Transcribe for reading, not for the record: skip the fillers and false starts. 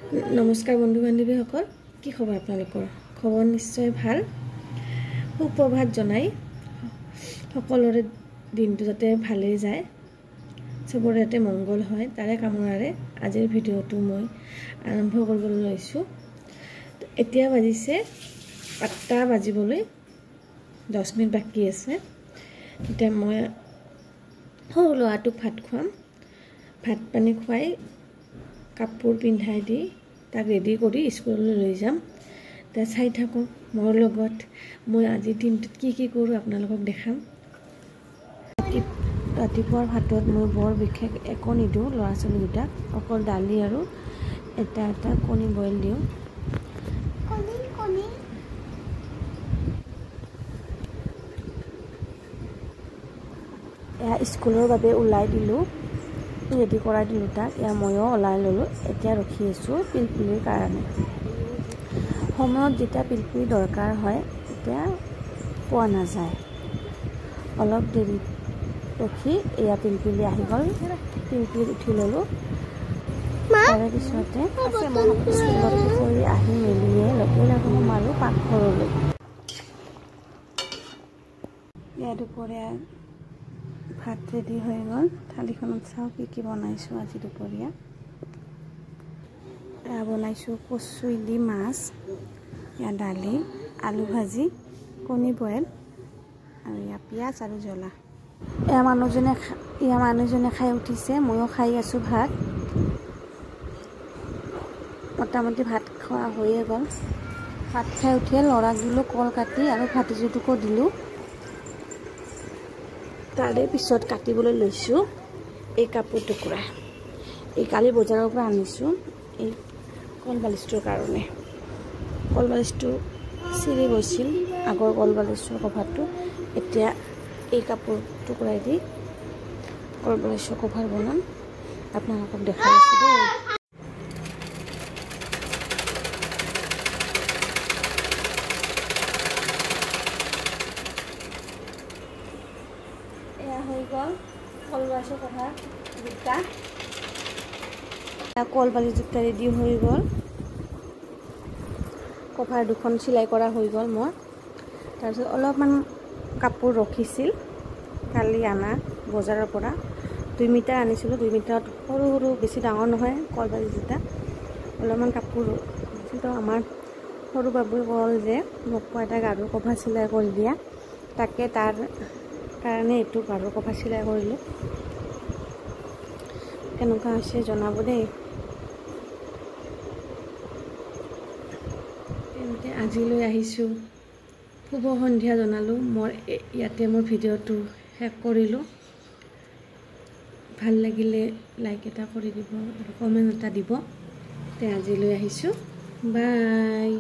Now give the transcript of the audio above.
নমস্কাৰ বন্ধু বান্ধৱীসকল, কি খবৰ আপোনালোকৰ? খবৰ নিশ্চয় ভাল। সুপ্ৰভাত জনাই সকলোৰে দিনটো যাতে ভালেই যায়, চবৰে যাতে মংগল হয় তাৰে কামনাৰে আজিৰ ভিডিঅ'টো মই আৰম্ভ কৰিবলৈ লৈছোঁ। এতিয়া বাজিছে 8টা বাজিবলৈ 10 মিনিট বাকী আছে। এতিয়া মই সৰু ল'ৰাটোক ভাত খুৱাম। ভাত পানী খুৱাই কাপোৰ পিন্ধাই দি তাক ৰেডি কৰি স্কুললৈ লৈ যাম। তে চাই থাকক মোৰ লগত মই আজি দিনটোত কি কৰোঁ আপোনালোকক দেখাম। ৰাতিপুৱাৰ ভাতত মই বৰ বিশেষ একো নিদিওঁ ল'ৰা ছোৱালীকেইটাক, অকল দালি আৰু এটা কণী বইল দিওঁ। এয়া স্কুলৰ বাবে ওলাই দিলোঁ, ৰেডি কৰাই দিলোঁ তাক। এয়া ময়ো ওলাই ল'লোঁ। এতিয়া ৰখি আছোঁ পিলপিলিৰ কাৰণে। সময়ত যেতিয়া পিলপিলি দৰকাৰ হয় তেতিয়া পোৱা নাযায়। অলপ দেৰি ৰখি এয়া পিলপিলি আহি গ'ল। পিলপিলিত উঠি ল'লোঁ। তাৰে পিছতে স্কুলত কৰি আহি মেলিয়ে লগে সোমালোঁ পাকঘৰলৈ। এয়া দুপৰীয়া ভাত ৰেডি হৈ গ'ল। থালিখনত চাওঁ কি বনাইছোঁ আজি দুপৰীয়া। এয়া বনাইছোঁ কচু দি মাছ, এয়া দালি, আলু ভাজি, কণী বইল আৰু এয়া পিঁয়াজ আৰু জ্বলা। এয়া মানুহজনে খাই উঠিছে, ময়ো খাই আছোঁ ভাত। মোটামুটি ভাত খোৱা হৈয়ে গ'ল। ভাত খাই উঠিয়ে ল'ৰাক দিলোঁ কল কাটি আৰু ভাতিজিটোকো দিলোঁ। তাৰে পিছত কাটিবলৈ লৈছোঁ এই কাপোৰ টুকুৰা। এই কালি বজাৰৰ পৰা আনিছোঁ এই কল বালিচটোৰ কাৰণে। কল বালিচটো চিৰি গৈছিল, আগৰ কল বালিচটোৰ কভাৰটো। এতিয়া এই কাপোৰ টুকুৰাই দি কল বালিচৰ কভাৰ বনাম, আপোনালোকক দেখাই আছোঁ দেই। এয়া হৈ গ'ল কল বালিচৰ কভাৰ দুটা। কল বালিচ দুটা ৰেডি হৈ গ'ল। কভাৰ দুখন চিলাই কৰা হৈ গ'ল মোৰ। তাৰপিছত অলপমান কাপোৰ ৰখিছিল কালি আনা বজাৰৰ পৰা। 2 মিটাৰ আনিছিলোঁ। 2 মিটাৰত সৰু সৰু, বেছি ডাঙৰ নহয় কল বালিচ দুটা। অলপমান কাপোৰ ৰখিছিল। তো আমাৰ সৰু বাবুই ক'ল যে মোকো এটা গাৰুৰ কভাৰ চিলাই কৰি দিয়া। তাকে তাৰ কাৰণে এইটো গাৰুৰ কভাৰ চিলাই কৰিলোঁ। কেনেকুৱা হৈছে জনাব দেই। তেন্তে আজিলৈ আহিছোঁ। শুভ সন্ধিয়া জনালোঁ। ইয়াতে মোৰ ভিডিঅ'টো শেষ কৰিলোঁ। ভাল লাগিলে লাইক এটা কৰি দিব আৰু কমেণ্ট এটা দিব। তে আজিলৈ আহিছোঁ, বাই।